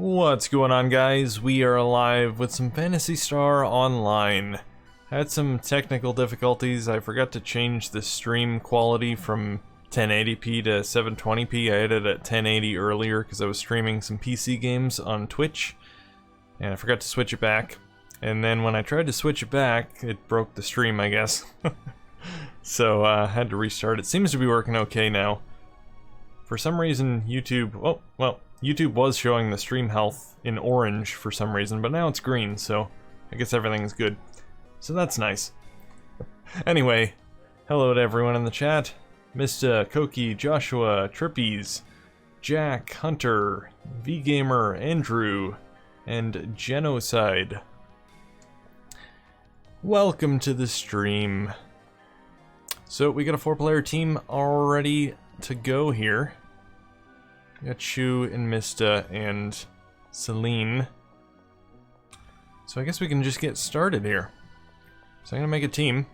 What's going on, guys? We are live with some Phantasy Star Online. Had some technical difficulties. I forgot to change the stream quality from 1080p to 720p. I had it at 1080 earlier because I was streaming some PC games on Twitch, and I forgot to switch it back. And then when I tried to switch it back, it broke the stream, I guess. So I had to restart. It seems to be working okay now. For some reason, YouTube... YouTube was showing the stream health in orange for some reason, but now it's green, so I guess everything's good. So that's nice. Anyway, hello to everyone in the chat. Mr. Koki, Joshua, Trippies, Jack, Hunter, VGamer, Andrew, and Genocide. Welcome to the stream. So we got a 4-player team already to go here. Got Shu and Mista and Celine. So I guess we can just get started here. So I'm gonna make a team.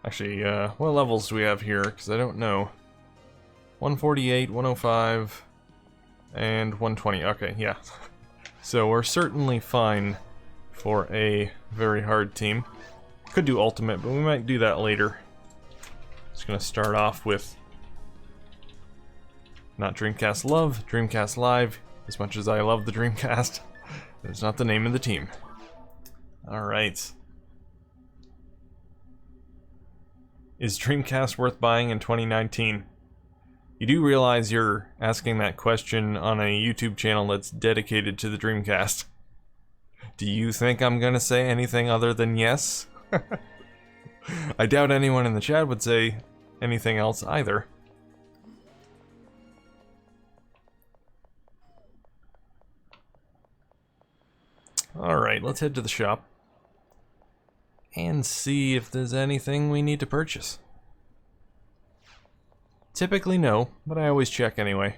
Actually, what levels do we have here? Because I don't know. 148, 105... and 120, okay, yeah. So we're certainly fine for a very hard team. Could do ultimate, but we might do that later. Just gonna start off with not Dreamcast Love, Dreamcast Live. As much as I love the Dreamcast, that's not the name of the team. Alright. Is Dreamcast worth buying in 2019? You do realize you're asking that question on a YouTube channel that's dedicated to the Dreamcast. Do you think I'm gonna say anything other than yes? I doubt anyone in the chat would say anything else either. Alright, let's head to the shop and see if there's anything we need to purchase. Typically no, but I always check anyway.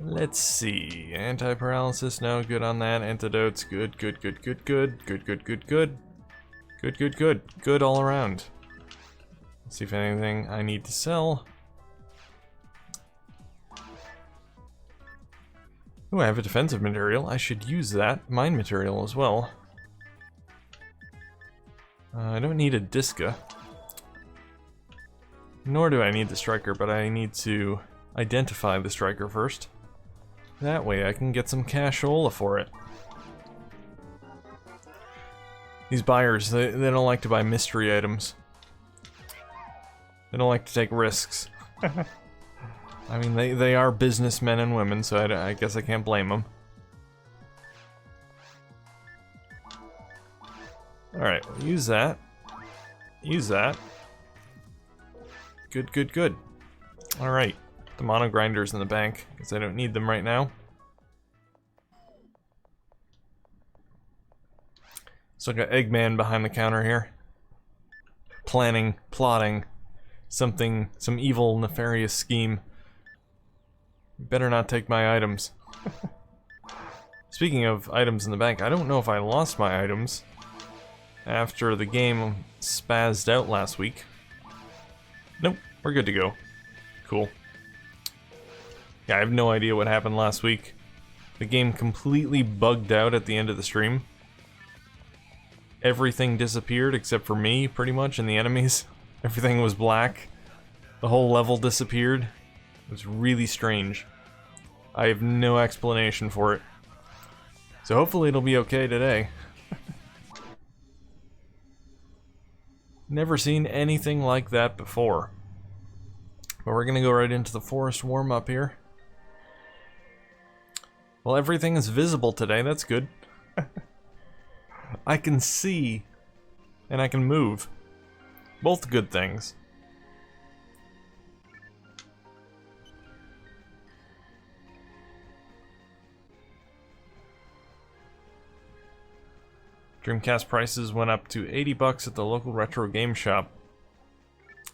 Let's see. Anti-paralysis, no, good on that. Antidotes, good, good, good, good, good, good, good, good, good. Good, good, good. Good all around. Let's see if anything I need to sell. Oh, I have a defensive material. I should use that. Mine material as well. I don't need a Disca. Nor do I need the Striker, but I need to identify the Striker first. That way I can get some cashola for it. These buyers, they don't like to buy mystery items. They don't like to take risks. I mean, they are businessmen and women, so I guess I can't blame them. Alright, we'll use that. Use that. Good, good, good. Alright, the mono grinders in the bank, because I don't need them right now. So I got Eggman behind the counter here. Planning, plotting something, some evil, nefarious scheme. Better not take my items. Speaking of items in the bank, I don't know if I lost my items after the game spazzed out last week. Nope, we're good to go. Cool. Yeah, I have no idea what happened last week. The game completely bugged out at the end of the stream. Everything disappeared except for me, pretty much, and the enemies. Everything was black. The whole level disappeared. It was really strange. I have no explanation for it. So hopefully it'll be okay today. Never seen anything like that before. But we're gonna go right into the forest warm-up here. Well, everything is visible today, that's good. I can see, and I can move. Both good things. Dreamcast prices went up to $80 at the local retro game shop.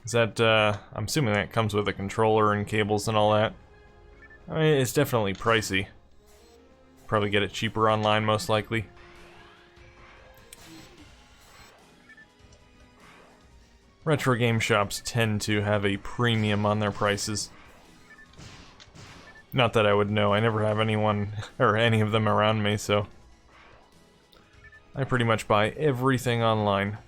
Is that, I'm assuming that comes with a controller and cables and all that. I mean, it's definitely pricey. Probably get it cheaper online, most likely. Retro game shops tend to have a premium on their prices. Not that I would know, I never have anyone, or any of them around me, so... I pretty much buy everything online.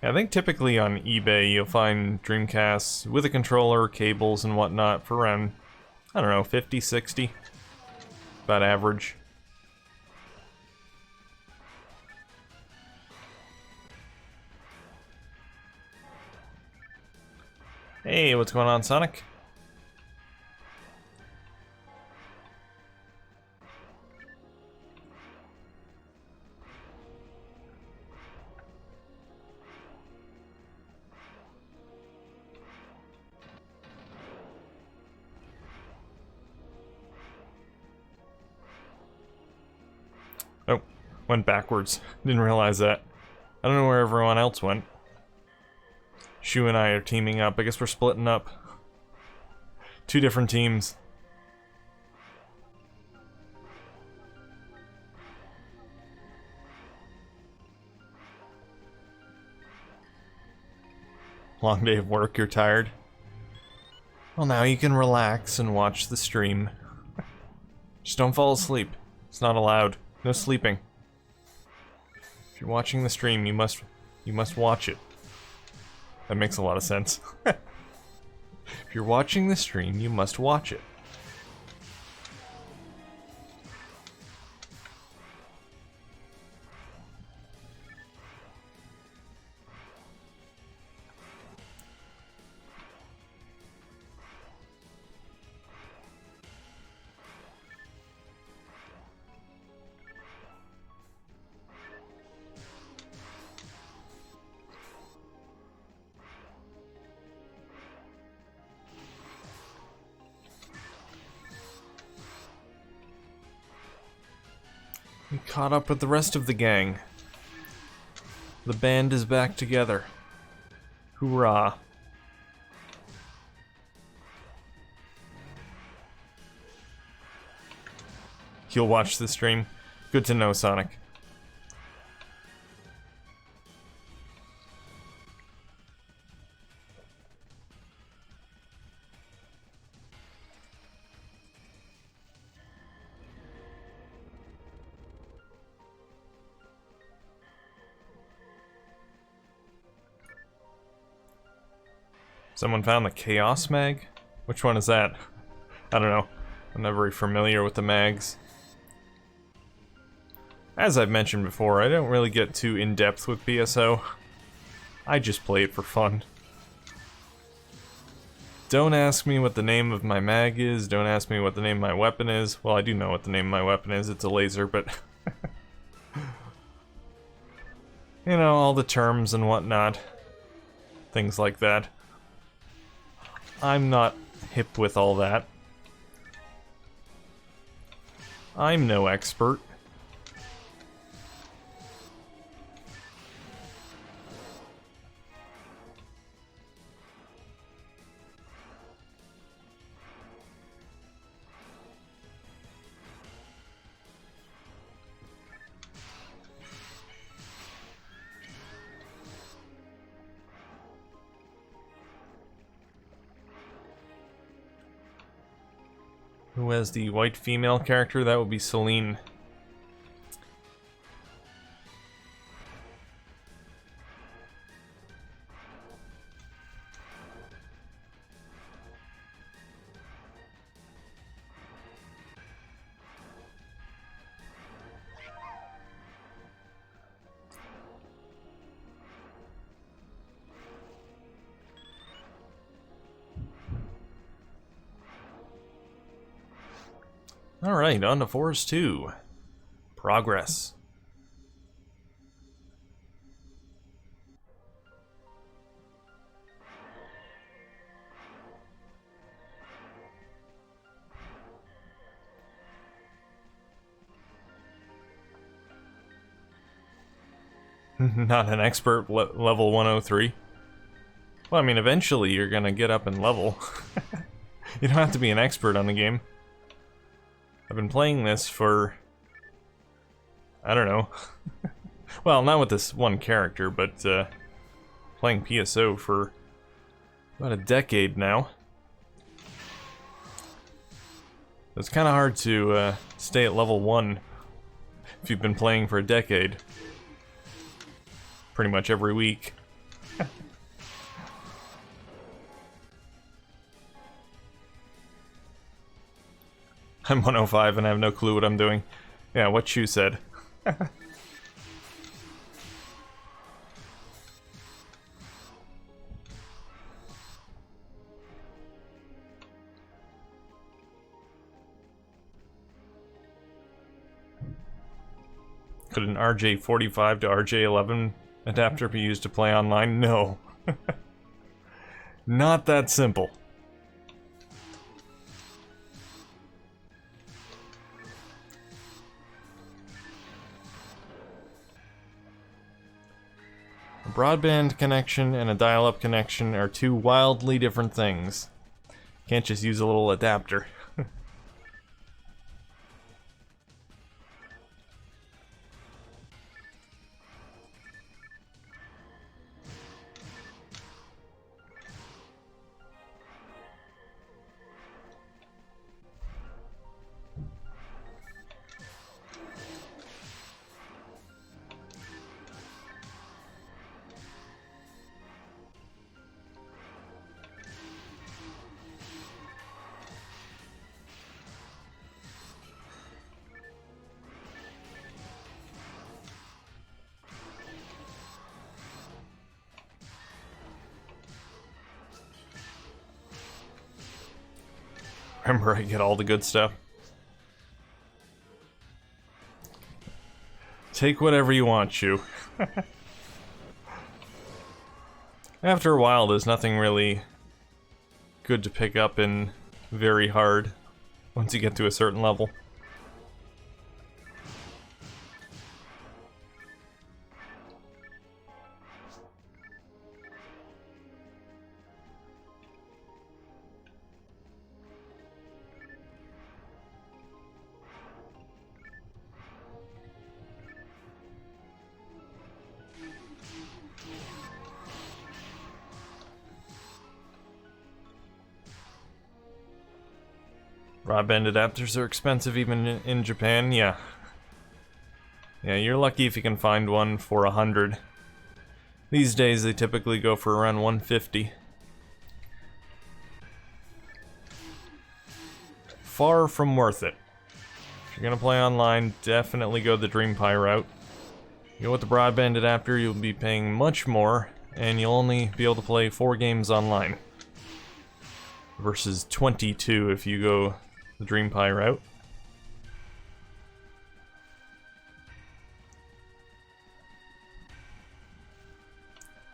I think typically on eBay you'll find Dreamcasts with a controller, cables, and whatnot for around, I don't know, 50, 60. About average. Hey, what's going on, Sonic? Oh, went backwards. Didn't realize that. I don't know where everyone else went. Shu and I are teaming up. I guess we're splitting up. 2 different teams. Long day of work, you're tired? Well, now you can relax and watch the stream. Just don't fall asleep. It's not allowed. No sleeping. If you're watching the stream, you must watch it. That makes a lot of sense. If you're watching the stream, you must watch it. We caught up with the rest of the gang. The band is back together. Hoorah. You'll watch the stream? Good to know, Sonic. Someone found the Chaos Mag? Which one is that? I don't know. I'm not very familiar with the mags. As I've mentioned before, I don't really get too in-depth with BSO. I just play it for fun. Don't ask me what the name of my mag is, don't ask me what the name of my weapon is. Well, I do know what the name of my weapon is, it's a laser, but... you know, all the terms and whatnot. Things like that. I'm not hip with all that. I'm no expert. Who has the white female character? That would be Celine. Alright, on to Forest 2. Progress. Not an expert level 103. Well, I mean, eventually you're gonna get up in level. You don't have to be an expert on the game. I've been playing this for... I don't know. Well, not with this one character, but playing PSO for about a decade now. It's kind of hard to stay at level 1 if you've been playing for a decade. Pretty much every week. I'm 105 and I have no clue what I'm doing. Yeah, what you said. Could an RJ45 to RJ11 adapter be used to play online? No. Not that simple. A broadband connection and a dial-up connection are two wildly different things. Can't just use a little adapter. Remember, I get all the good stuff. Take whatever you want, Chew. After a while, there's nothing really good to pick up in very hard once you get to a certain level. Broadband adapters are expensive even in Japan, yeah. Yeah, you're lucky if you can find one for 100. These days they typically go for around 150. Far from worth it. If you're gonna play online, definitely go the DreamPie route. You go with the broadband adapter, you'll be paying much more, and you'll only be able to play 4 games online. Versus 22 if you go the DreamPie route.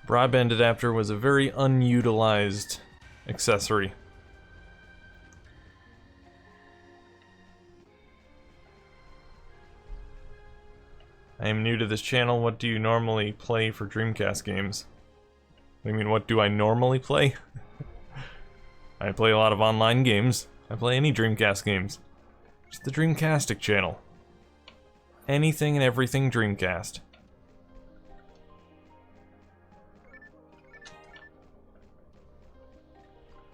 Broadband adapter was a very unutilized accessory. I am new to this channel. What do you normally play for Dreamcast games? I mean, what do I normally play? I play a lot of online games. I play any Dreamcast games. It's the Dreamcastic channel. Anything and everything Dreamcast.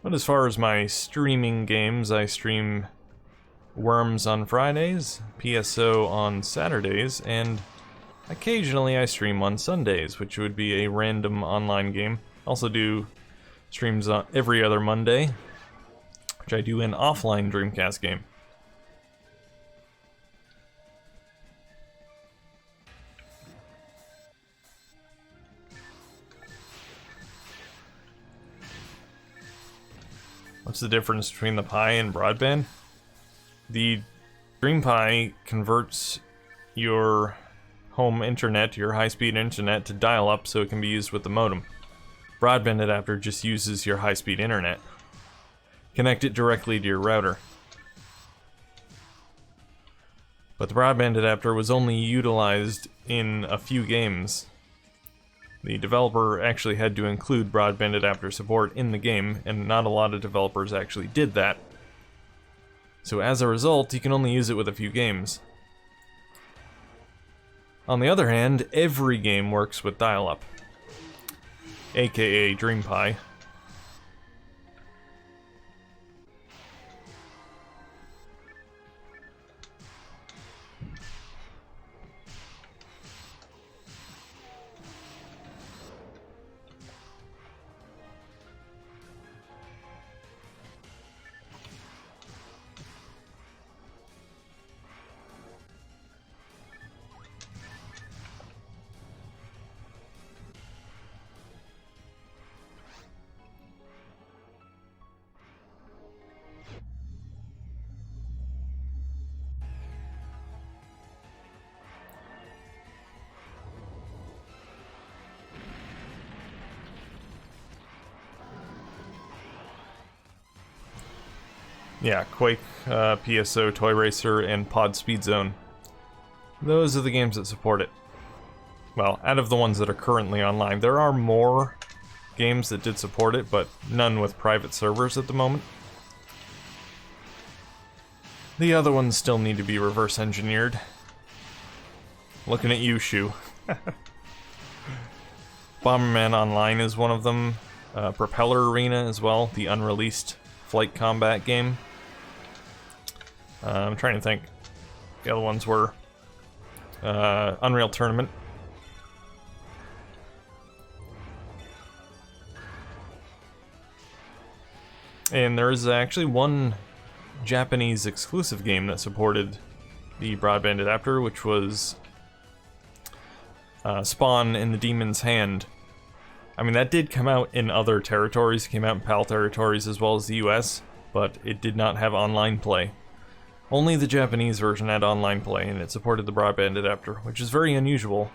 But as far as my streaming games, I stream Worms on Fridays, PSO on Saturdays, and occasionally I stream on Sundays, which would be a random online game. Also do streams on every other Monday, which I do an offline Dreamcast game. What's the difference between the Pi and broadband? The DreamPie converts your home internet, your high-speed internet, to dial-up so it can be used with the modem. Broadband adapter just uses your high-speed internet. Connect it directly to your router. But the broadband adapter was only utilized in a few games. The developer actually had to include broadband adapter support in the game, and not a lot of developers actually did that. So as a result, you can only use it with a few games. On the other hand, every game works with dial-up, aka DreamPie. Yeah, Quake, PSO, Toy Racer, and Pod Speed Zone. Those are the games that support it. Well, out of the ones that are currently online. There are more games that did support it, but none with private servers at the moment. The other ones still need to be reverse engineered. Looking at you, Shu. Bomberman Online is one of them. Propeller Arena as well, the unreleased flight combat game. I'm trying to think. The other ones were Unreal Tournament. And there is actually one Japanese exclusive game that supported the broadband adapter, which was Spawn in the Demon's Hand. I mean, that did come out in other territories. It came out in PAL territories as well as the US, but it did not have online play. Only the Japanese version had online play, and it supported the broadband adapter, which is very unusual.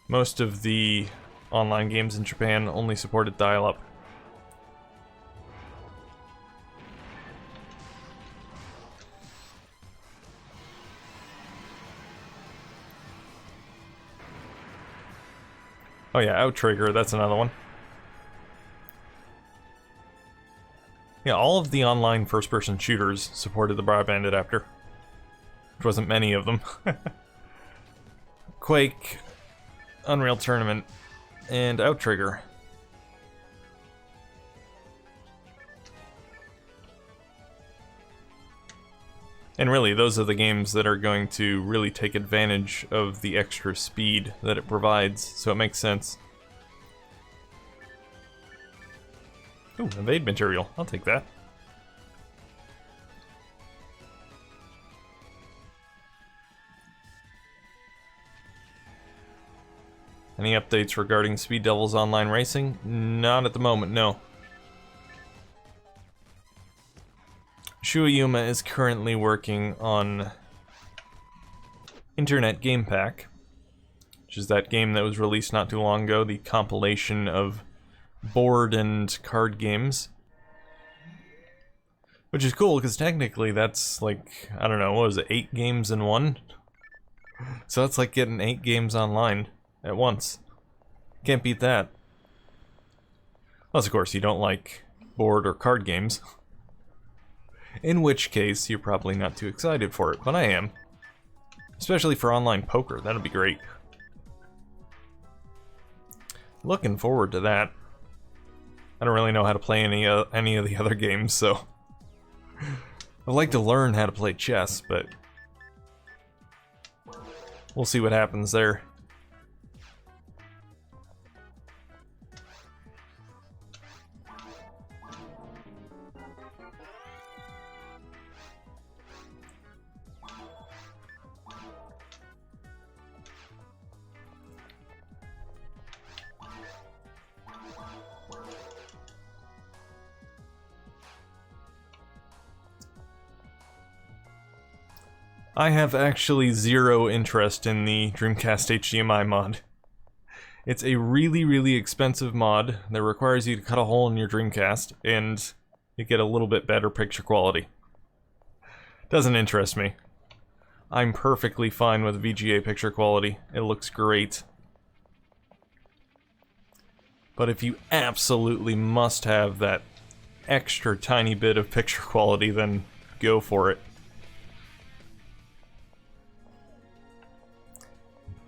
Most of the online games in Japan only supported dial-up. Oh yeah, Outrigger, that's another one. Yeah, all of the online first-person shooters supported the broadband adapter. Which wasn't many of them. Quake, Unreal Tournament, and Outrigger. And really, those are the games that are going to really take advantage of the extra speed that it provides, so it makes sense. Ooh, evade material. I'll take that. Any updates regarding Speed Devils Online Racing? Not at the moment, no. Shuayuma is currently working on Internet Game Pack, which is that game that was released not too long ago, the compilation of board and card games. Which is cool, because technically that's like, I don't know, what was it, 8 games in one? So that's like getting 8 games online at once. Can't beat that. Unless, of course, you don't like board or card games. In which case, you're probably not too excited for it, but I am. Especially for online poker, that'd be great. Looking forward to that. I don't really know how to play any of the other games, so... I'd like to learn how to play chess, but... we'll see what happens there. I have actually zero interest in the Dreamcast HDMI mod. It's a really, really expensive mod that requires you to cut a hole in your Dreamcast, and you get a little bit better picture quality. Doesn't interest me. I'm perfectly fine with VGA picture quality. It looks great. But if you absolutely must have that extra tiny bit of picture quality, then go for it.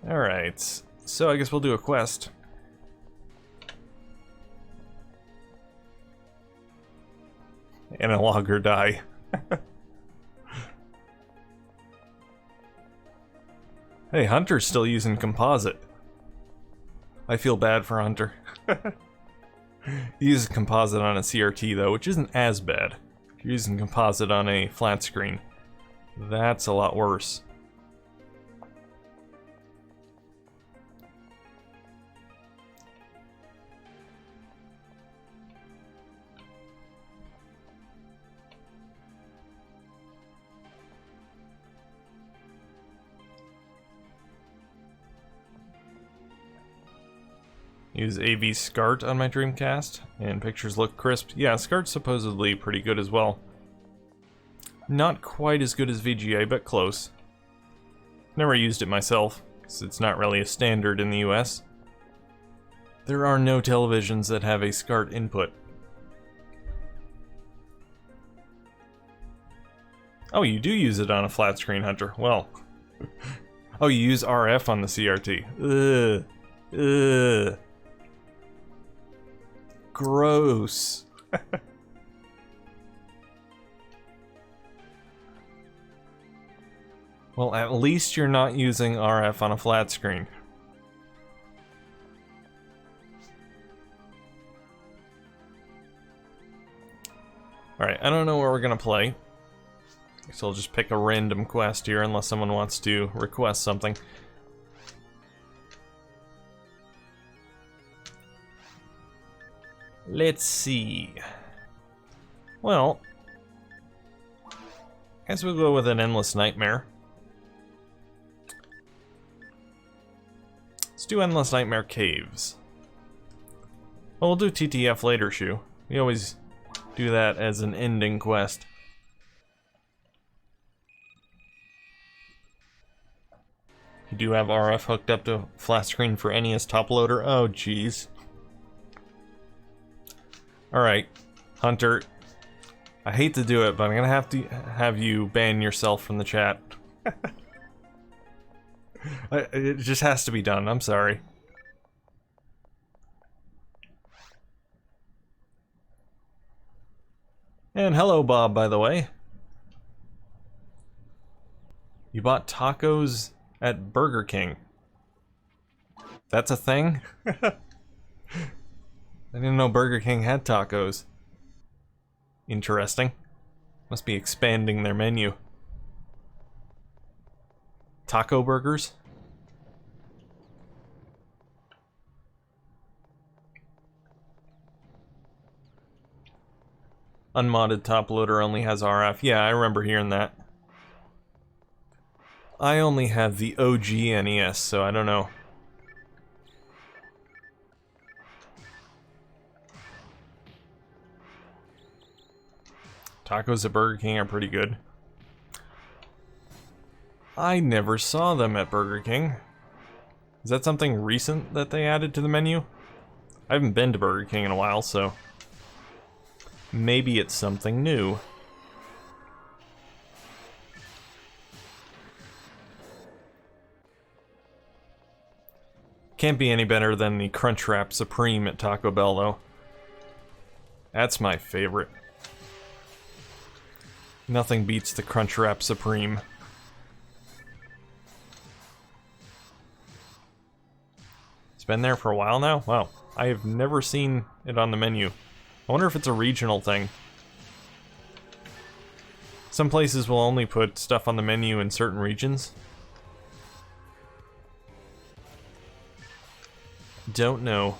Alright, so I guess we'll do a quest. Analog or die. Hey, Hunter's still using composite. I feel bad for Hunter. He uses composite on a CRT though, which isn't as bad. If you're using composite on a flat screen, that's a lot worse. Use AV SCART on my Dreamcast, and pictures look crisp. Yeah, SCART's supposedly pretty good as well. Not quite as good as VGA, but close. Never used it myself, because it's not really a standard in the US. There are no televisions that have a SCART input. Oh, you do use it on a flat screen, Hunter. Well. Oh, you use RF on the CRT. Ugh. Gross. Well, at least you're not using RF on a flat screen. Alright, I don't know where we're gonna play. So I'll just pick a random quest here unless someone wants to request something. Let's see. Well, I guess we'll go with an Endless Nightmare. Let's do Endless Nightmare Caves. Well, we'll do TTF later, Shu. We always do that as an ending quest. You do have RF hooked up to flat screen for NES top loader? Oh, jeez. Alright, Hunter. I hate to do it, but I'm gonna have to have you ban yourself from the chat. It just has to be done, I'm sorry. And hello, Bob, by the way. You bought tacos at Burger King. That's a thing? I didn't know Burger King had tacos. Interesting. Must be expanding their menu. Taco burgers? Unmodded top loader only has RF. Yeah, I remember hearing that. I only have the OG NES, so I don't know. Tacos at Burger King are pretty good. I never saw them at Burger King. Is that something recent that they added to the menu? I haven't been to Burger King in a while, so maybe it's something new. Can't be any better than the Crunchwrap Supreme at Taco Bell, though. That's my favorite. Nothing beats the Crunchwrap Supreme. It's been there for a while now? Wow. I have never seen it on the menu. I wonder if it's a regional thing. Some places will only put stuff on the menu in certain regions. Don't know.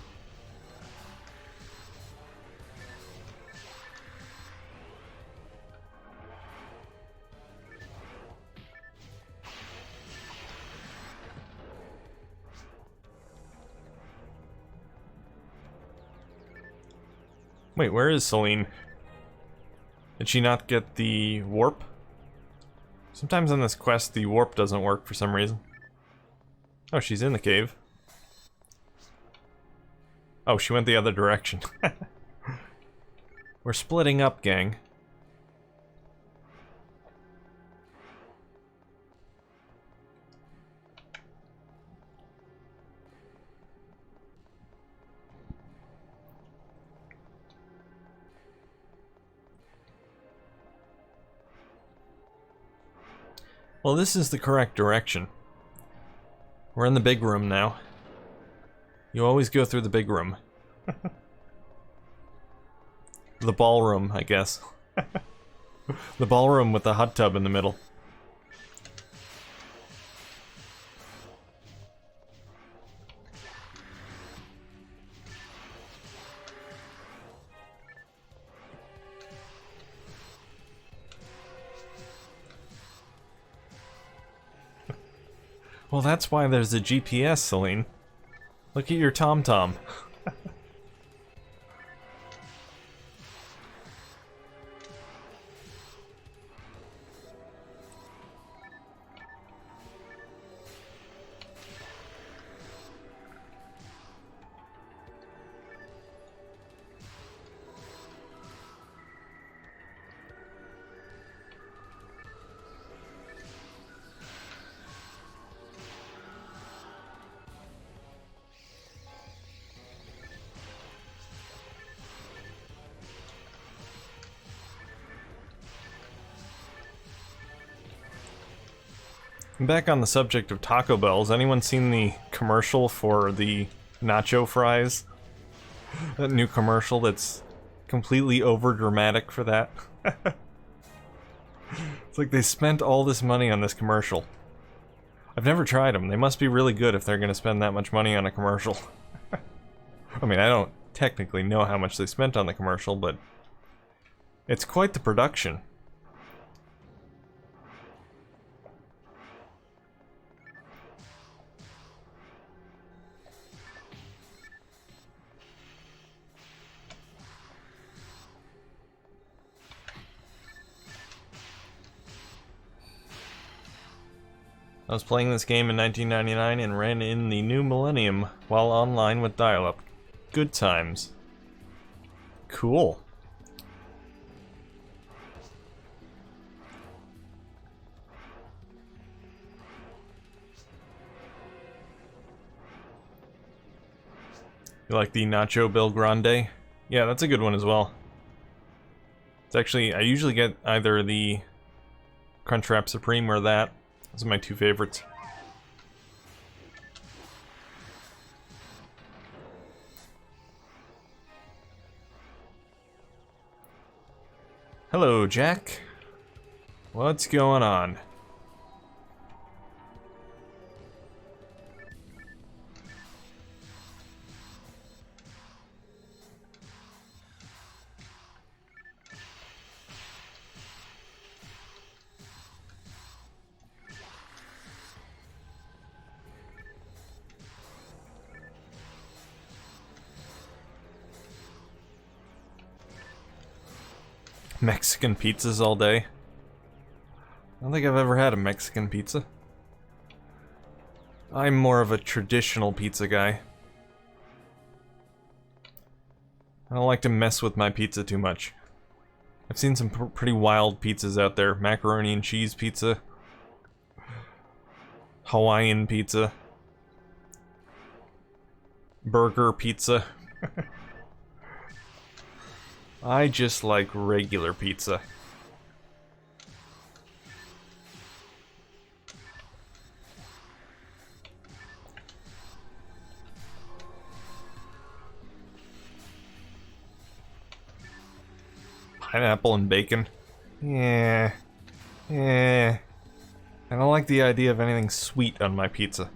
Wait, where is Celine? Did she not get the warp? Sometimes on this quest the warp doesn't work for some reason. Oh, she's in the cave. Oh, she went the other direction. We're splitting up, gang. Well, this is the correct direction. We're in the big room now. You always go through the big room. The ballroom, I guess. The ballroom with the hot tub in the middle. Well, that's why there's a GPS, Celine. Look at your TomTom. Back on the subject of Taco Bells, anyone seen the commercial for the nacho fries? That new commercial that's completely over-dramatic for that? It's like they spent all this money on this commercial. I've never tried them. They must be really good if they're gonna spend that much money on a commercial. I mean, I don't technically know how much they spent on the commercial, but it's quite the production. I was playing this game in 1999 and ran in the new millennium while online with dial-up. Good times. Cool. You like the Nacho Bill Grande? Yeah, that's a good one as well. It's actually, I usually get either the Crunchwrap Supreme or that. Those are my two favorites. Hello, Jack. What's going on? Mexican pizzas all day. I don't think I've ever had a Mexican pizza. I'm more of a traditional pizza guy. I don't like to mess with my pizza too much. I've seen some pretty wild pizzas out there. Macaroni and cheese pizza. Hawaiian pizza. Burger pizza. I just like regular pizza. Pineapple and bacon? Yeah. Yeah. I don't like the idea of anything sweet on my pizza.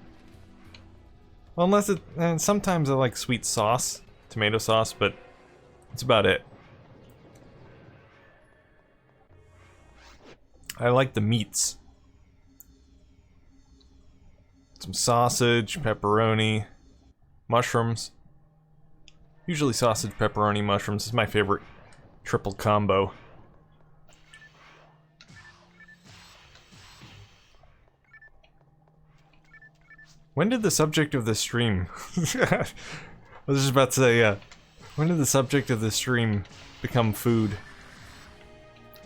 Well, unless it... And sometimes I like sweet sauce. Tomato sauce, but that's about it. I like the meats. Some sausage, pepperoni, mushrooms. Usually sausage, pepperoni, mushrooms is my favorite triple combo. When did the subject of this stream was just about to say, when did the subject of this stream become food?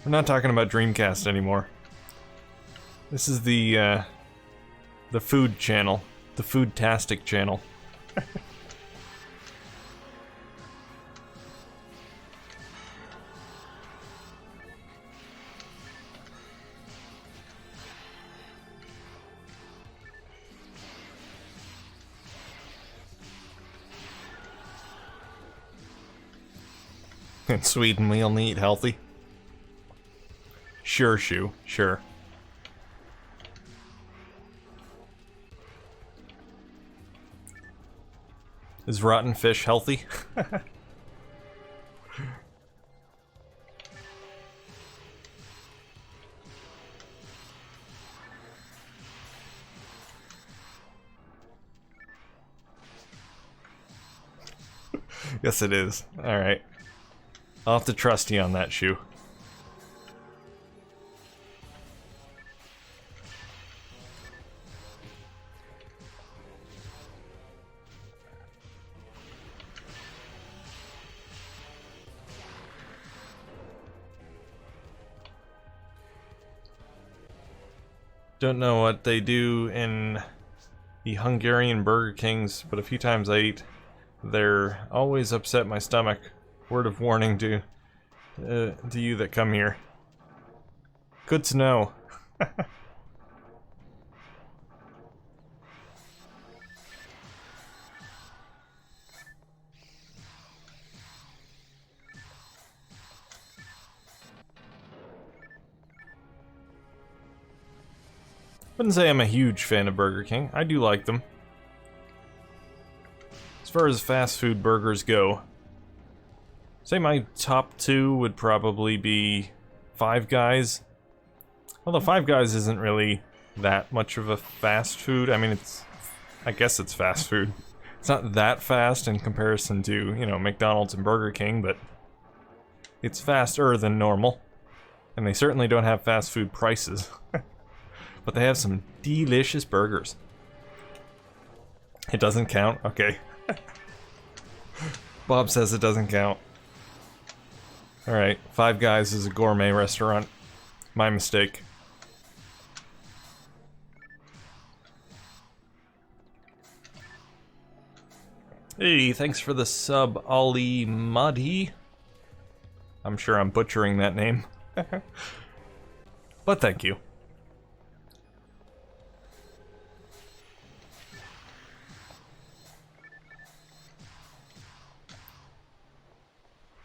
We're not talking about Dreamcast anymore. This is the food channel. The Foodtastic channel. In Sweden, we only eat healthy. Sure, Shu. Sure. Is rotten fish healthy? Yes, it is. Alright. I'll have to trust you on that, Shu. Don't know what they do in the Hungarian Burger Kings, but a few times I eat, they're always upset my stomach. Word of warning to you that come here. Good to know. Wouldn't say I'm a huge fan of Burger King. I do like them. As far as fast food burgers go, say my top two would probably be Five Guys. Although Five Guys isn't really that much of a fast food. I mean, I guess it's fast food. It's not that fast in comparison to, you know, McDonald's and Burger King, but it's faster than normal. And they certainly don't have fast food prices. But they have some delicious burgers. It doesn't count? Okay. Bob says it doesn't count. Alright, Five Guys is a gourmet restaurant. My mistake. Hey, thanks for the sub, Ali Muddy. I'm sure I'm butchering that name. But thank you.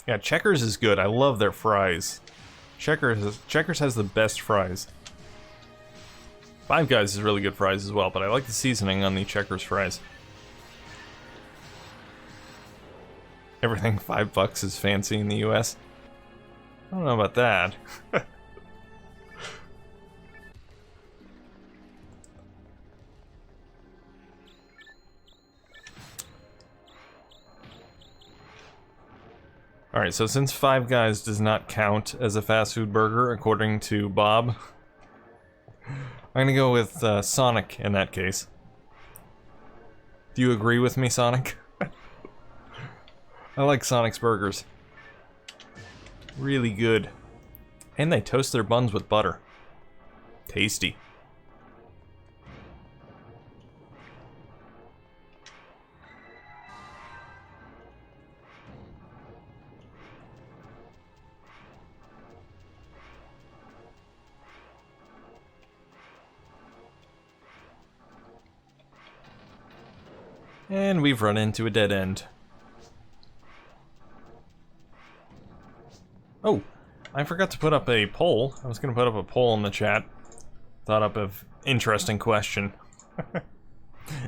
Yeah, Checkers is good. I love their fries. Checkers has the best fries. Five Guys is really good fries as well, but I like the seasoning on the Checkers fries. Everything $5 is fancy in the US. I don't know about that. Alright, so since Five Guys does not count as a fast food burger, according to Bob, I'm gonna go with Sonic in that case. Do you agree with me, Sonic? I like Sonic's burgers. Really good. And they toast their buns with butter. Tasty. And we've run into a dead end. Oh, I forgot to put up a poll. I was gonna put up a poll in the chat. Thought up of interesting question.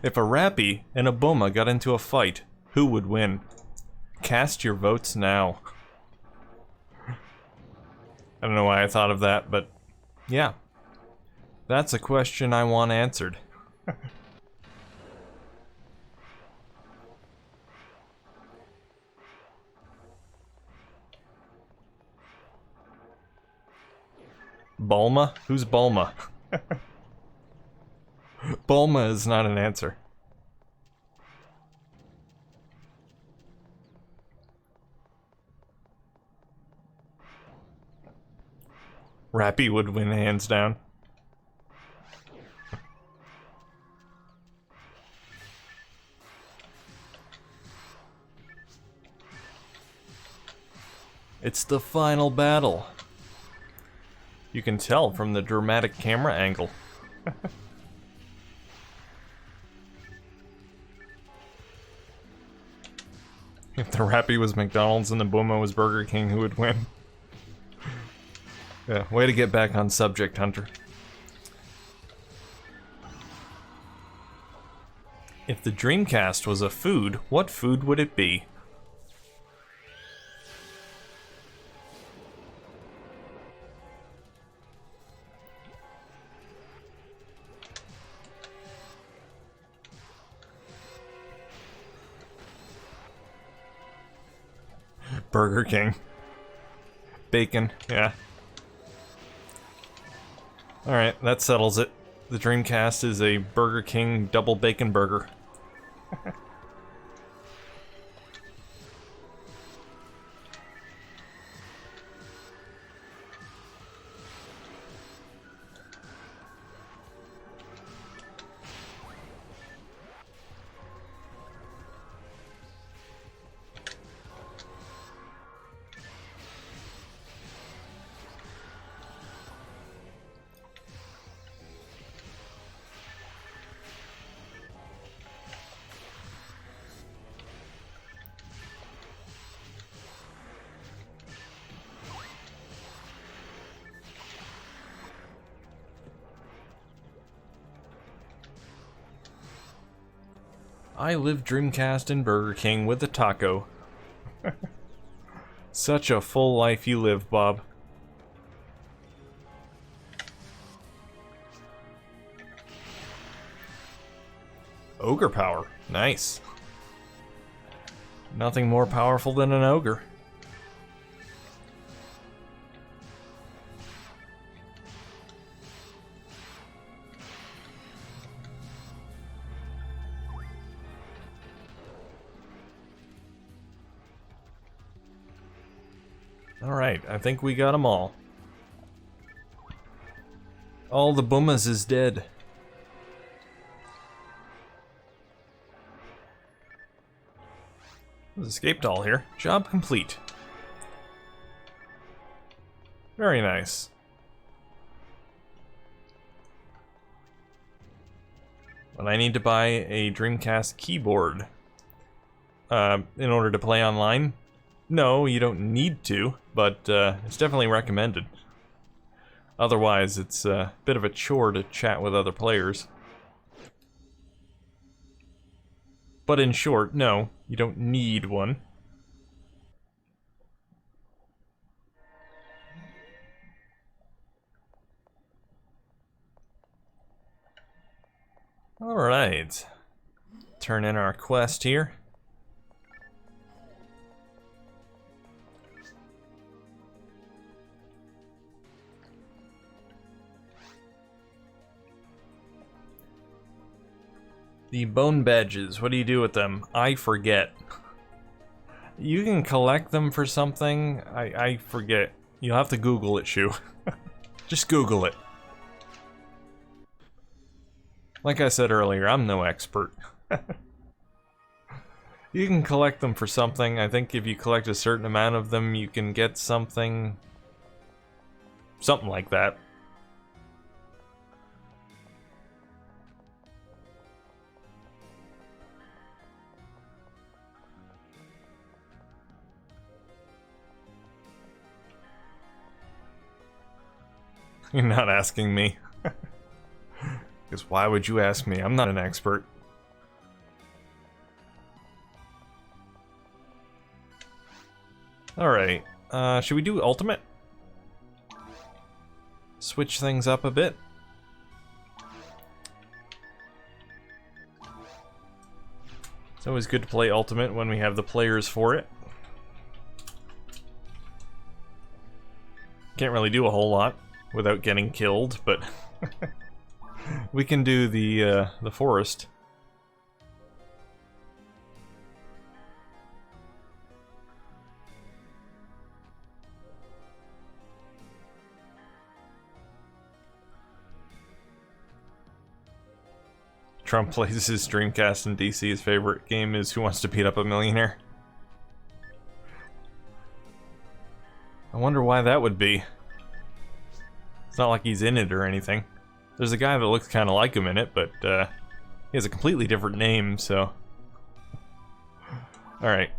If a Rappy and a Boma got into a fight, who would win? Cast your votes now. I don't know why I thought of that, but yeah. That's a question I want answered. Bulma? Who's Bulma? Bulma is not an answer. Rappy would win hands down. It's the final battle. You can tell from the dramatic camera angle. If the Rappy was McDonald's and the Booma was Burger King, who would win? Yeah, way to get back on subject, Hunter. If the Dreamcast was a food, what food would it be? Burger King. Bacon, yeah. Alright, that settles it. The Dreamcast is a Burger King double bacon burger. I live Dreamcast and Burger King with a taco. Such a full life you live, Bob. Ogre power. Nice. Nothing more powerful than an ogre. Alright, I think we got them all. All the Boomas is dead. There's escape doll here. Job complete. Very nice. But I need to buy a Dreamcast keyboard. In order to play online. No, you don't need to, but it's definitely recommended. Otherwise, it's a bit of a chore to chat with other players. But in short, no, you don't need one. Alright. Turn in our quest here. The bone badges, what do you do with them? I forget. You can collect them for something? I forget. You'll have to Google it, Shu. Just Google it. Like I said earlier, I'm no expert. You can collect them for something. I think if you collect a certain amount of them, you can get something... something like that. You're not asking me. Because why would you ask me? I'm not an expert. Alright, should we do ultimate? Switch things up a bit. It's always good to play ultimate when we have the players for it. Can't really do a whole lot without getting killed, but we can do the forest. Trump plays his Dreamcast in DC, his favorite game is Who Wants to Beat Up a Millionaire. I wonder why that would be. It's not like he's in it or anything. There's a guy that looks kind of like him in it, but he has a completely different name, so... Alright.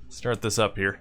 Start this up here.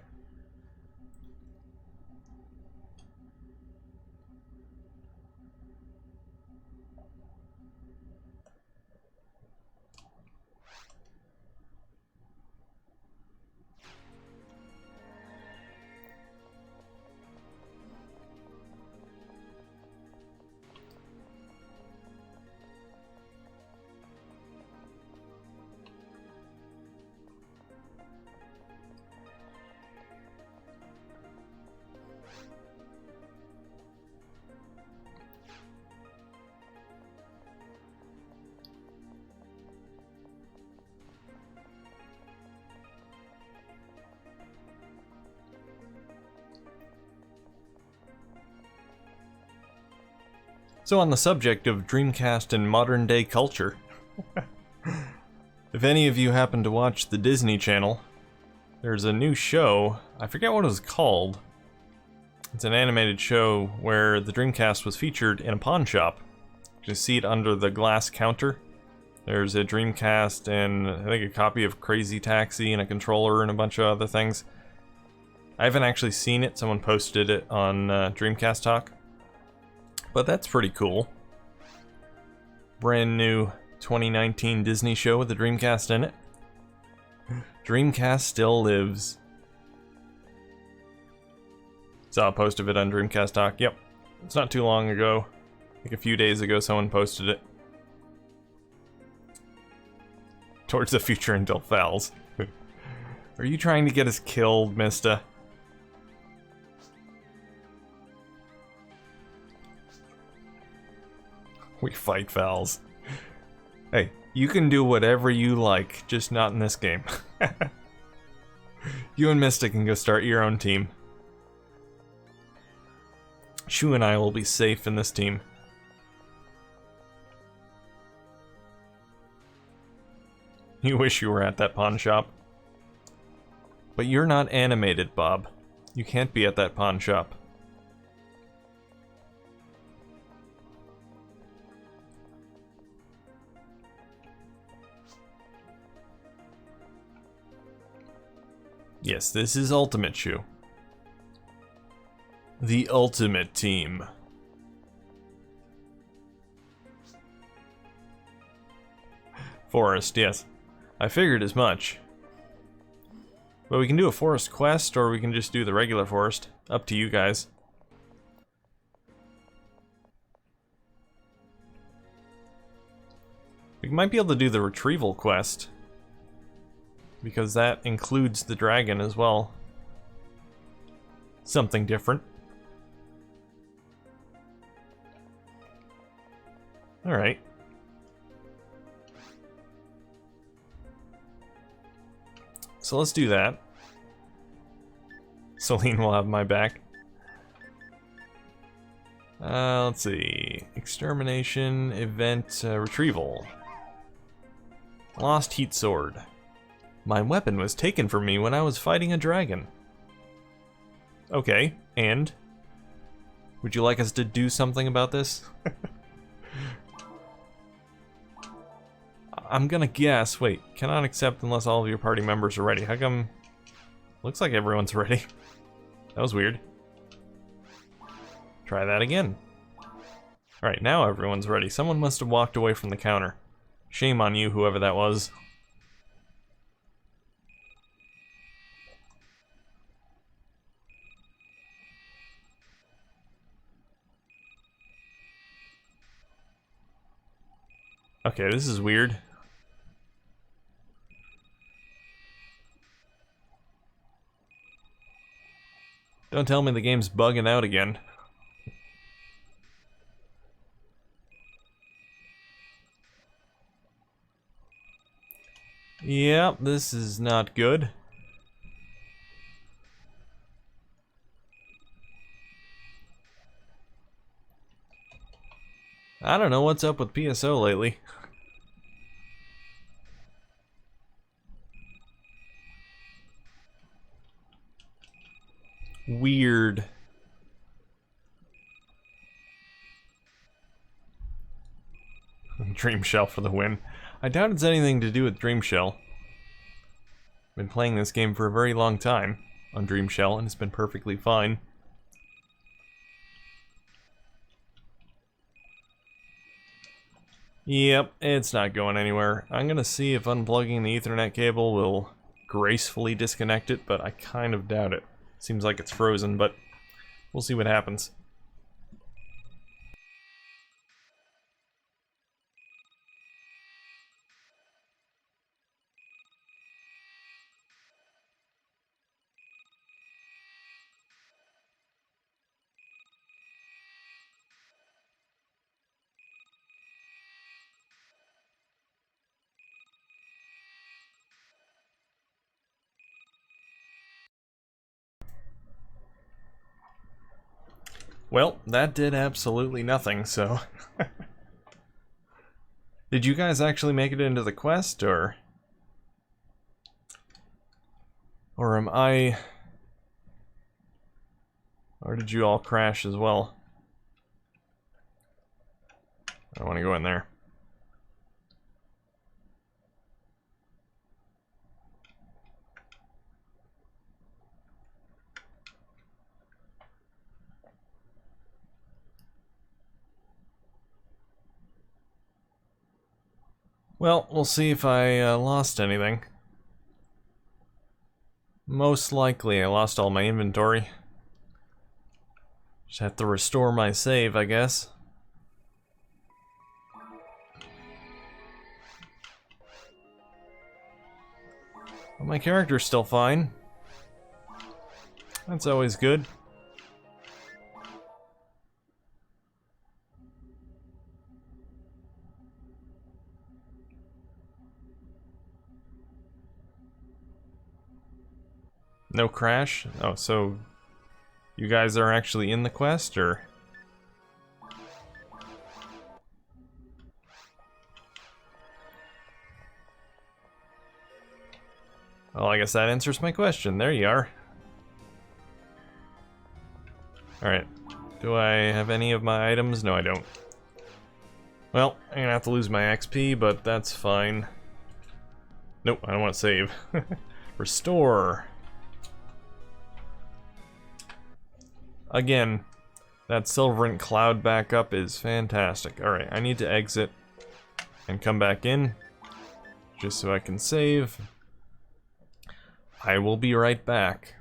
So on the subject of Dreamcast and modern day culture, if any of you happen to watch the Disney Channel, there's a new show, I forget what it was called. It's an animated show where the Dreamcast was featured in a pawn shop. You can see it under the glass counter. There's a Dreamcast and I think a copy of Crazy Taxi and a controller and a bunch of other things. I haven't actually seen it, someone posted it on Dreamcast Talk. But that's pretty cool. Brand new 2019 Disney show with the Dreamcast in it. Dreamcast still lives. Saw a post of it on Dreamcast Talk. Yep. It's not too long ago. I think a few days ago someone posted it. Towards the future until Fouls. Are you trying to get us killed, Mista? We fight Fouls. Hey, you can do whatever you like, just not in this game. You and Mista can go start your own team. Shu and I will be safe in this team. You wish you were at that pawn shop. But you're not animated, Bob. You can't be at that pawn shop. Yes, this is Ultimate Shu. The Ultimate Team. Forest, yes. I figured as much. But we can do a forest quest, or we can just do the regular forest. Up to you guys. We might be able to do the retrieval quest, because that includes the dragon as well. Something different. Alright. So let's do that. Celine will have my back. Let's see. Extermination, event, retrieval. Lost heat sword. My weapon was taken from me when I was fighting a dragon. Okay, and? Would you like us to do something about this? I'm gonna guess, wait, cannot accept unless all of your party members are ready. How come? Looks like everyone's ready. That was weird. Try that again. Alright, now everyone's ready. Someone must have walked away from the counter. Shame on you, whoever that was. Okay, this is weird. Don't tell me the game's bugging out again. Yep, this is not good. I don't know what's up with PSO lately. weird. Dream Shell for the win. I doubt it's anything to do with Dream Shell. Been playing this game for a very long time on Dream Shell, and it's been perfectly fine. Yep, it's not going anywhere. I'm gonna see if unplugging the Ethernet cable will gracefully disconnect it, but I kind of doubt it. Seems like it's frozen, but we'll see what happens. Well, that did absolutely nothing, so... Did you guys actually make it into the quest, or... Or am I... Or did you all crash as well? I don't want to go in there. Well, we'll see if I lost anything. Most likely I lost all my inventory. Just have to restore my save, I guess. Well, my character's still fine. That's always good. No crash? Oh, so you guys are actually in the quest, or? Well, I guess that answers my question. There you are. Alright. Do I have any of my items? No, I don't. Well, I'm gonna have to lose my XP, but that's fine. Nope, I don't want to save. Restore. Again, that Silverant Cloud backup is fantastic. Alright, I need to exit and come back in, just so I can save. I will be right back.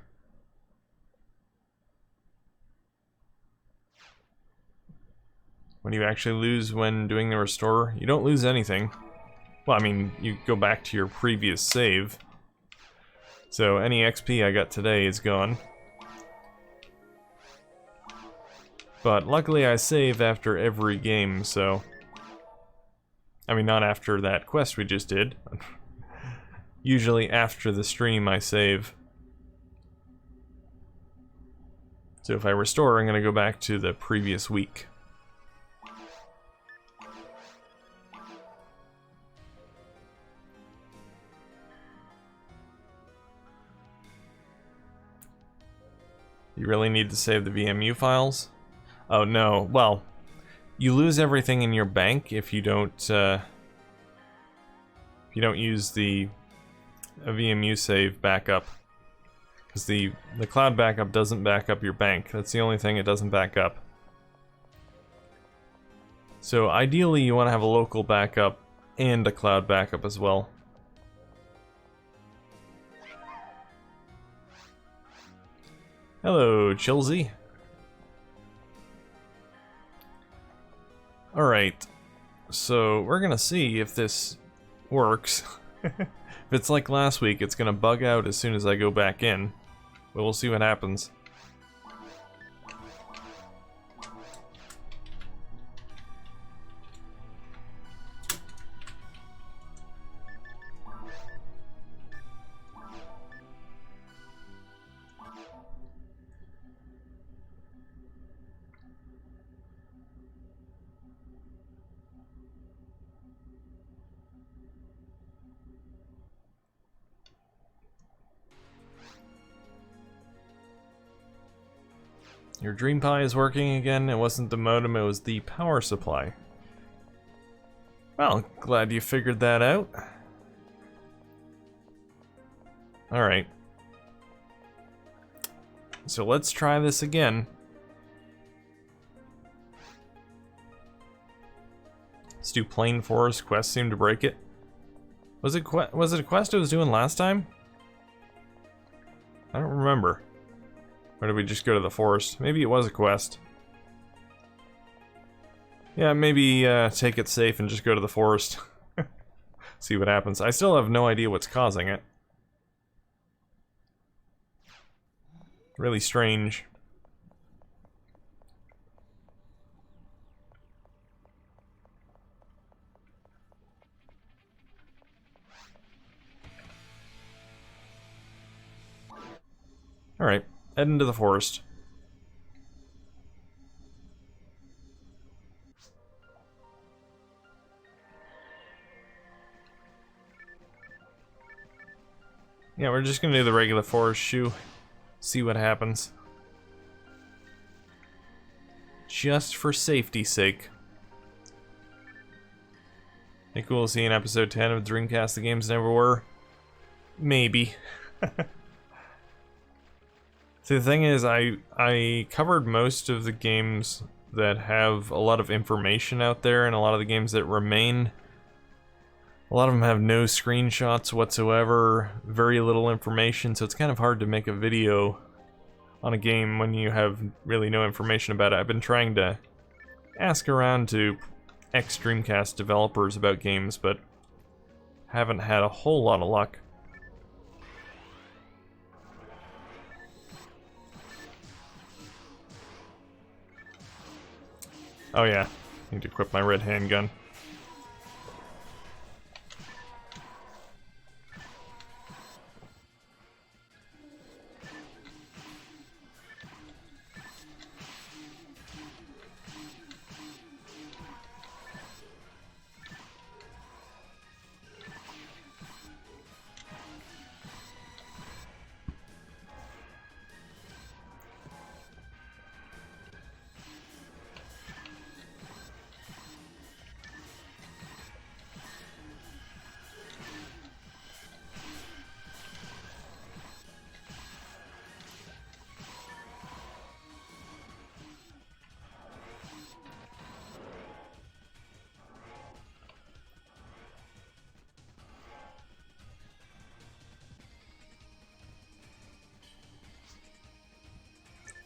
What do you actually lose when doing the restore? You don't lose anything. Well, I mean, you go back to your previous save. So any XP I got today is gone. But luckily I save after every game, so... I mean, not after that quest we just did. Usually after the stream I save. So if I restore, I'm gonna go back to the previous week. You really need to save the VMU files? Oh no, well, you lose everything in your bank if you don't use the VMU save backup. Because the cloud backup doesn't back up your bank. That's the only thing it doesn't back up. So ideally you want to have a local backup and a cloud backup as well. Hello, Chilsey. Alright, so we're gonna see if this works. If it's like last week, it's gonna bug out as soon as I go back in. But we'll see what happens. Your Dream Pie is working again. It wasn't the modem, it was the power supply. Well, glad you figured that out. Alright. So let's try this again. Let's do Plain Forest. Quest seemed to break it. Was it a quest I was doing last time? I don't remember. Or did we just go to the forest? Maybe it was a quest. Yeah, maybe take it safe and just go to the forest. See what happens. I still have no idea what's causing it. Really strange. Alright, head into the forest. Yeah, we're just gonna do the regular forest shoe. See what happens. Just for safety's sake. Think we'll see in episode 10 of Dreamcast The Games Never Were? Maybe. See, the thing is, I covered most of the games that have a lot of information out there, and a lot of the games that remain. A lot of them have no screenshots whatsoever, very little information, so it's kind of hard to make a video on a game when you have really no information about it. I've been trying to ask around to ex-Dreamcast developers about games, but haven't had a whole lot of luck. Oh yeah, need to equip my red handgun.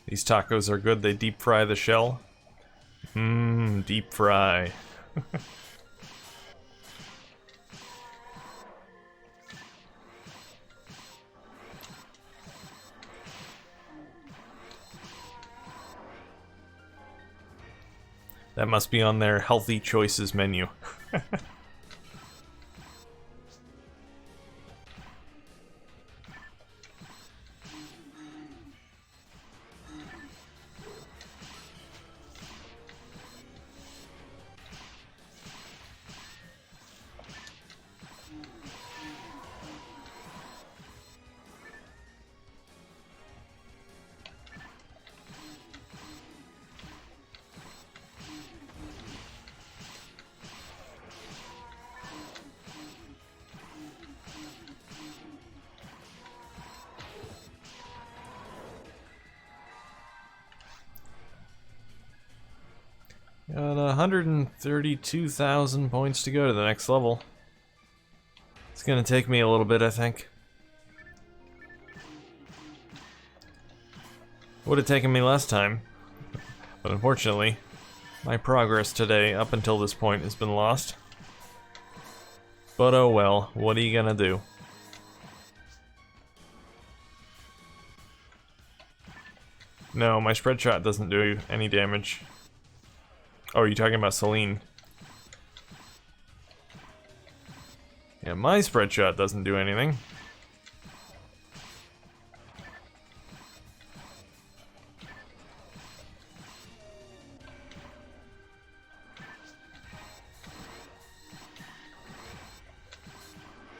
These tacos are good, they deep fry the shell. Mmm, deep fry. That must be on their healthy choices menu. Got 132,000 points to go to the next level. It's gonna take me a little bit, I think. Would have taken me less time. But unfortunately, my progress today up until this point has been lost. But oh well, what are you gonna do? No, my spread shot doesn't do any damage. Oh, are you talking about Celine? Yeah, my spread shot doesn't do anything.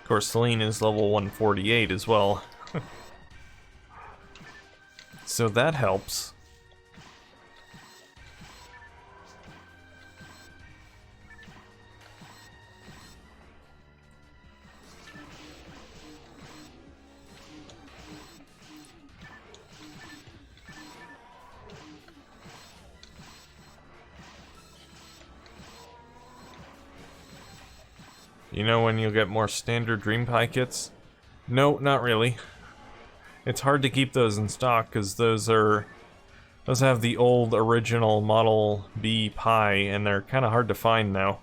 Of course, Celine is level 148 as well. So that helps. Do you know when you'll get more standard Dream Pie kits? No, not really. It's hard to keep those in stock because those have the old original Model B Pie and they're kind of hard to find now.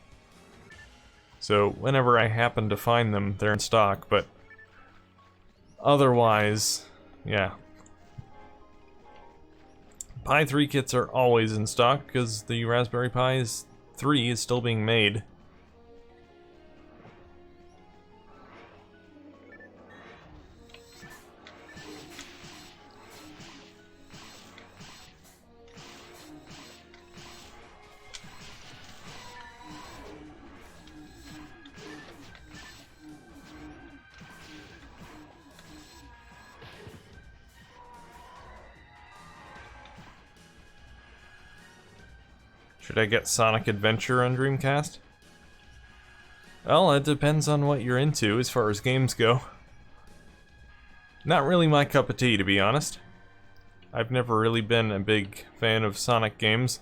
So whenever I happen to find them, they're in stock, but otherwise, yeah. Pi 3 kits are always in stock because the Raspberry Pi 3 is still being made. Should I get Sonic Adventure on Dreamcast? Well, it depends on what you're into as far as games go. Not really my cup of tea, to be honest. I've never really been a big fan of Sonic games.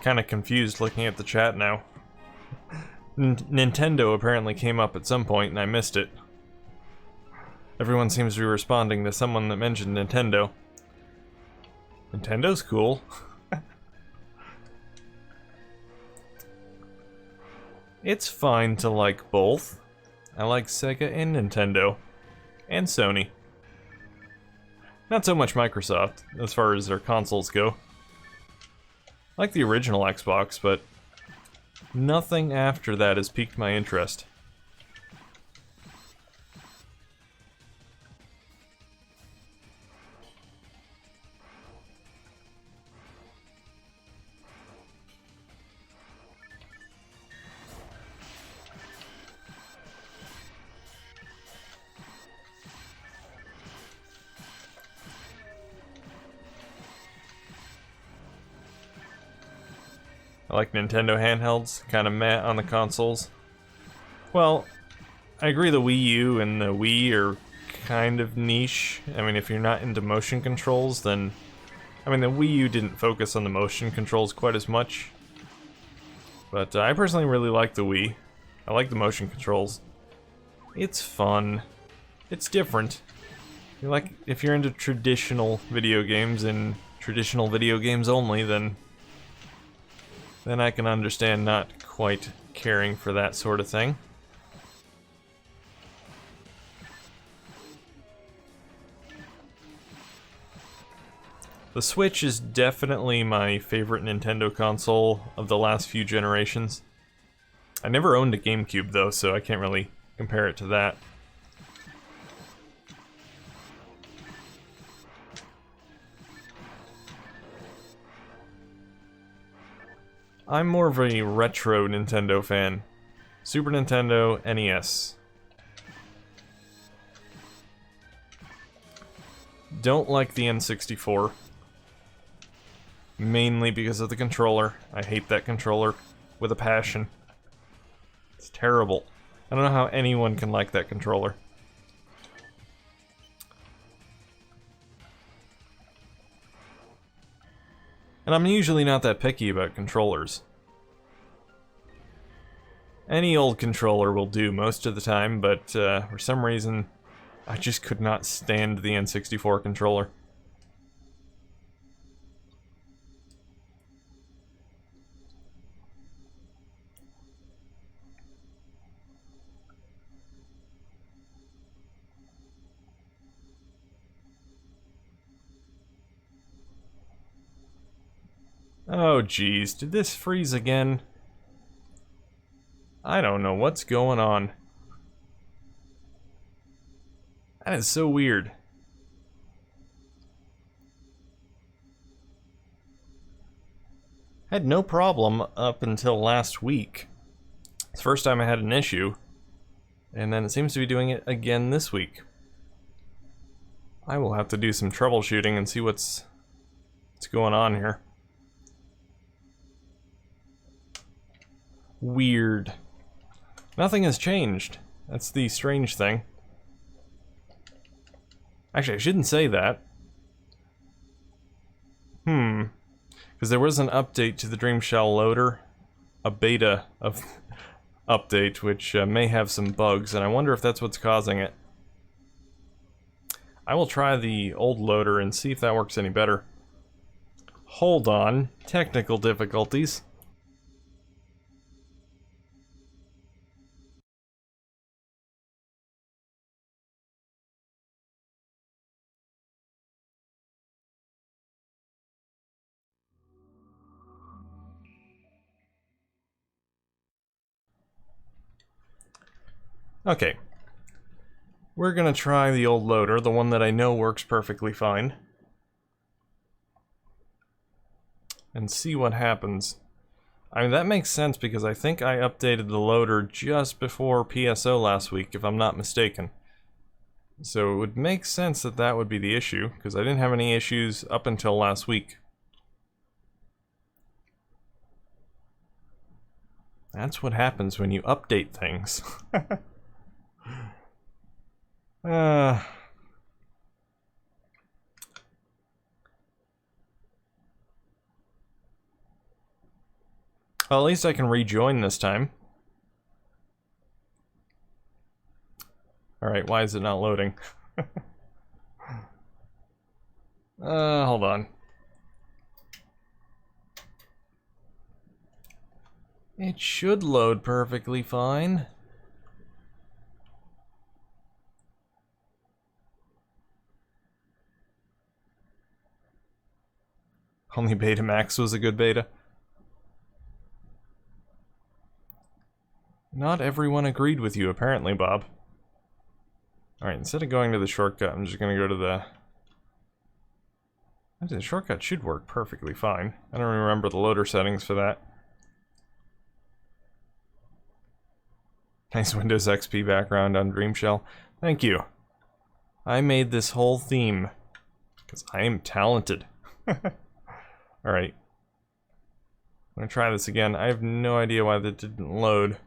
Kind of confused looking at the chat now. Nintendo apparently came up at some point and I missed it. Everyone seems to be responding to someone that mentioned Nintendo. Nintendo's cool. It's fine to like both. I like Sega and Nintendo. And Sony. Not so much Microsoft, as far as their consoles go. I like the original Xbox, but nothing after that has piqued my interest. I like Nintendo handhelds, kind of meh on the consoles. Well, I agree the Wii U and the Wii are kind of niche. I mean, if you're not into motion controls, then... I mean, the Wii U didn't focus on the motion controls quite as much. But I personally really like the Wii. I like the motion controls. It's fun. It's different. If you're into traditional video games and traditional video games only, then I can understand not quite caring for that sort of thing. The Switch is definitely my favorite Nintendo console of the last few generations. I never owned a GameCube though, so I can't really compare it to that. I'm more of a retro Nintendo fan. Super Nintendo, NES. Don't like the N64. Mainly because of the controller. I hate that controller with a passion. It's terrible. I don't know how anyone can like that controller. And I'm usually not that picky about controllers. Any old controller will do most of the time, but for some reason, I just could not stand the N64 controller. Oh geez, did this freeze again? I don't know what's going on. That is so weird. I had no problem up until last week. It's the first time I had an issue, and then it seems to be doing it again this week. I will have to do some troubleshooting and see what's going on here. Weird. Nothing has changed. That's the strange thing. Actually, I shouldn't say that. Because there was an update to the Dreamshell loader. A beta of update, which may have some bugs, and I wonder if that's what's causing it. I will try the old loader and see if that works any better. Hold on. Technical difficulties. Okay. We're gonna try the old loader, the one that I know works perfectly fine. And see what happens. I mean, that makes sense because I think I updated the loader just before PSO last week, if I'm not mistaken. So it would make sense that that would be the issue, because I didn't have any issues up until last week. That's what happens when you update things. Well, at least I can rejoin this time. Alright, why is it not loading? Hold on. It should load perfectly fine. Only Betamax was a good beta. Not everyone agreed with you, apparently, Bob. Alright, instead of going to the shortcut, I'm just gonna go to the... Actually, the shortcut should work perfectly fine. I don't remember the loader settings for that. Nice Windows XP background on Dreamshell. Thank you. I made this whole theme. Because I am talented. Alright. I'm gonna try this again. I have no idea why that didn't load.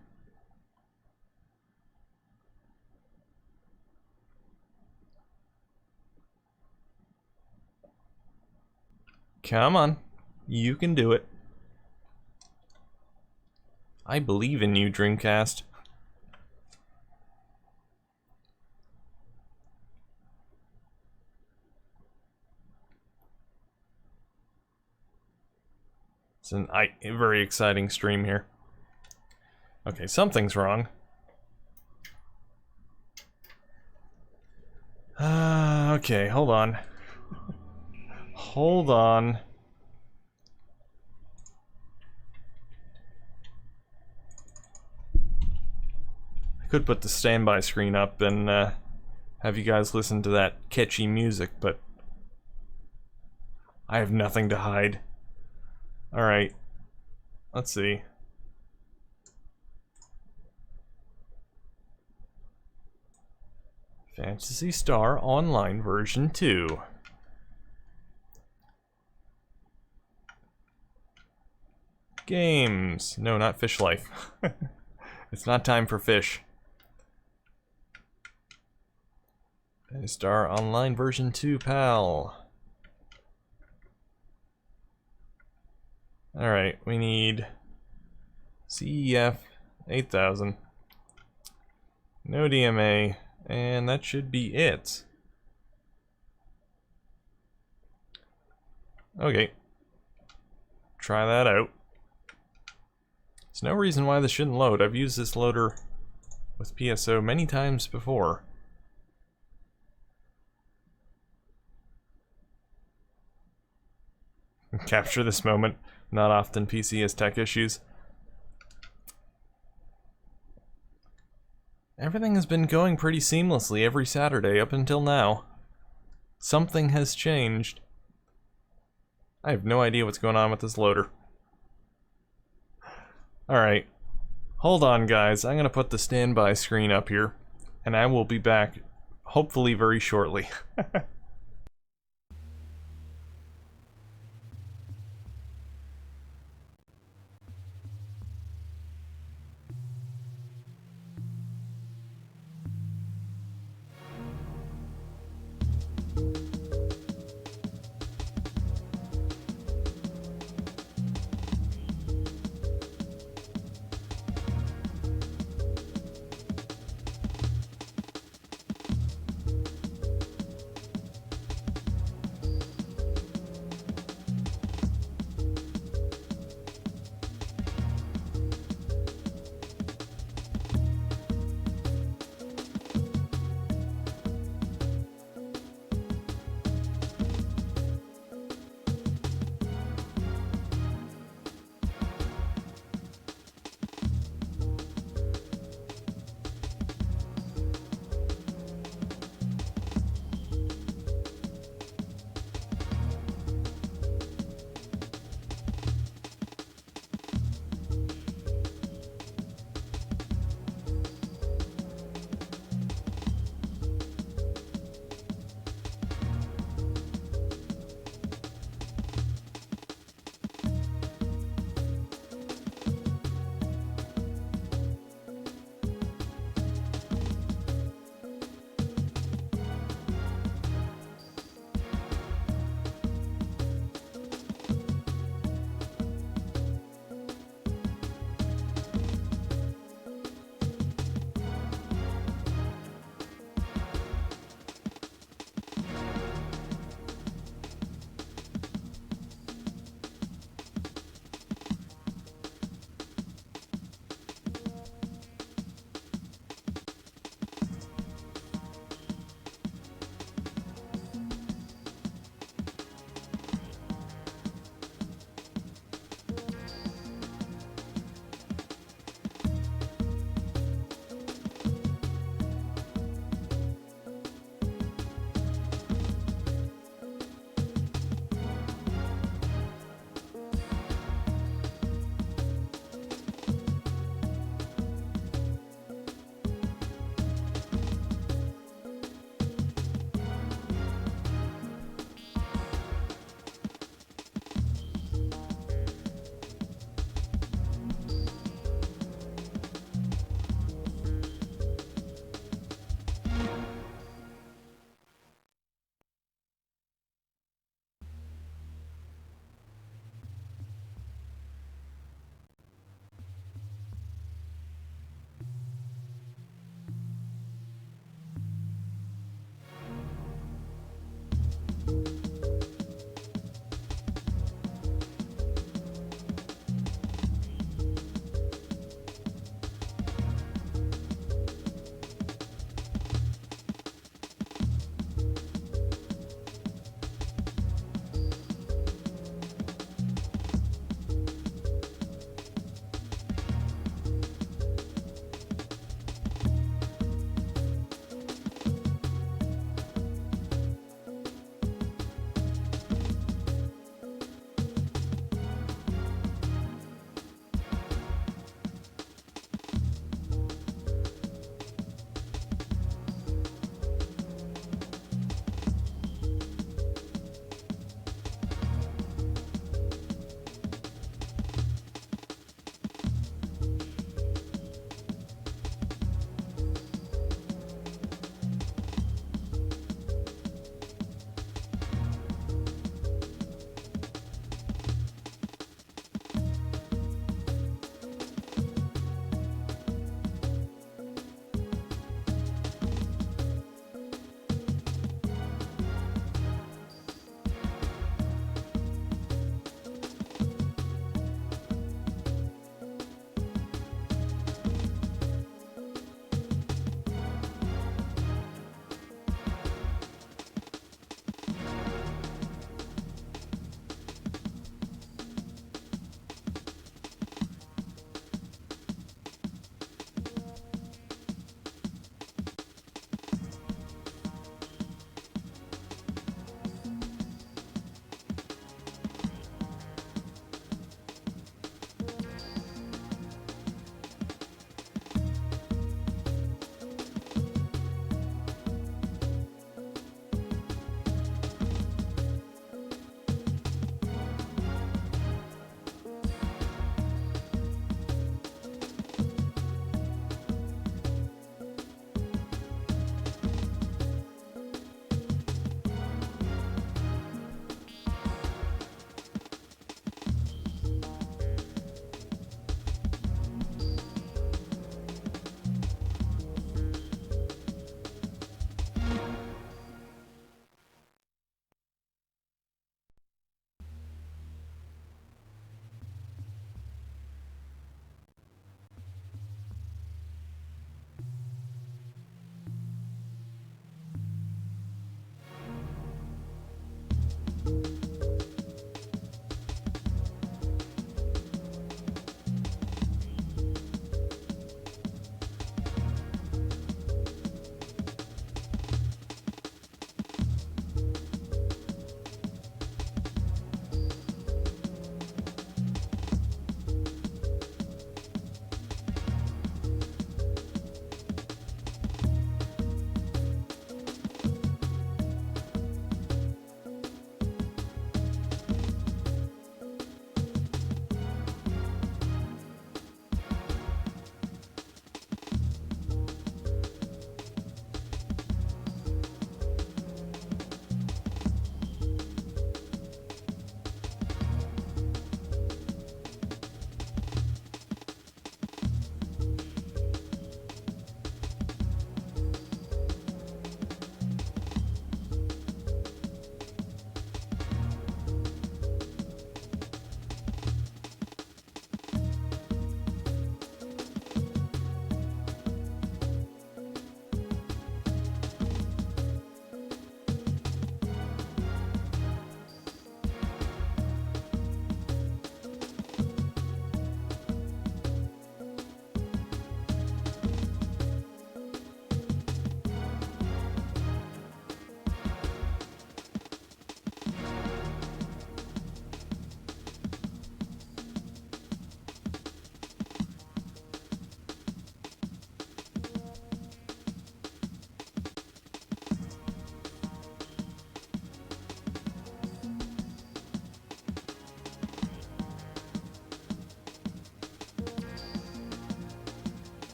Come on. You can do it. I believe in you, Dreamcast. It's a very exciting stream here. Okay, something's wrong. Okay, hold on. Hold on. I could put the standby screen up and have you guys listen to that catchy music, but I have nothing to hide. Alright. Let's see. Phantasy Star Online version 2. Games. No, not Fish Life. It's not time for fish. Phantasy Star Online version 2, pal. Alright, we need CEF 8000. No DMA. And that should be it. Okay. Try that out. There's no reason why this shouldn't load. I've used this loader with PSO many times before. Capture this moment. Not often PC has tech issues. Everything has been going pretty seamlessly every Saturday up until now. Something has changed. I have no idea what's going on with this loader. Alright. Hold on, guys. I'm gonna put the standby screen up here, and I will be back hopefully very shortly.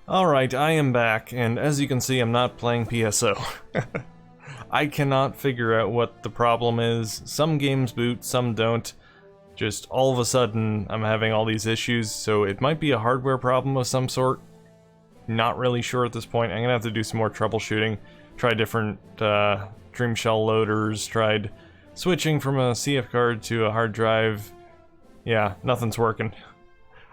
Alright, I am back, and as you can see, I'm not playing PSO. I cannot figure out what the problem is. Some games boot, some don't. Just all of a sudden, I'm having all these issues, so it might be a hardware problem of some sort. Not really sure at this point. I'm gonna have to do some more troubleshooting. Try different Dream Shell loaders, tried switching from a CF card to a hard drive. Yeah, nothing's working.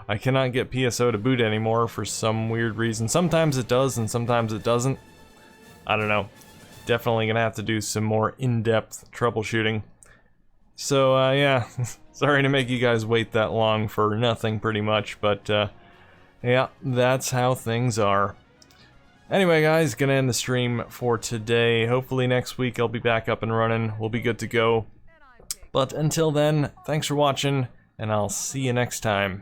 I cannot get PSO to boot anymore for some weird reason. Sometimes it does and sometimes it doesn't. I don't know. Definitely gonna have to do some more in-depth troubleshooting. So, yeah, sorry to make you guys wait that long for nothing pretty much, but yeah, that's how things are. Anyway guys, gonna end the stream for today. Hopefully next week I'll be back up and running. We'll be good to go. But until then, thanks for watching, and I'll see you next time.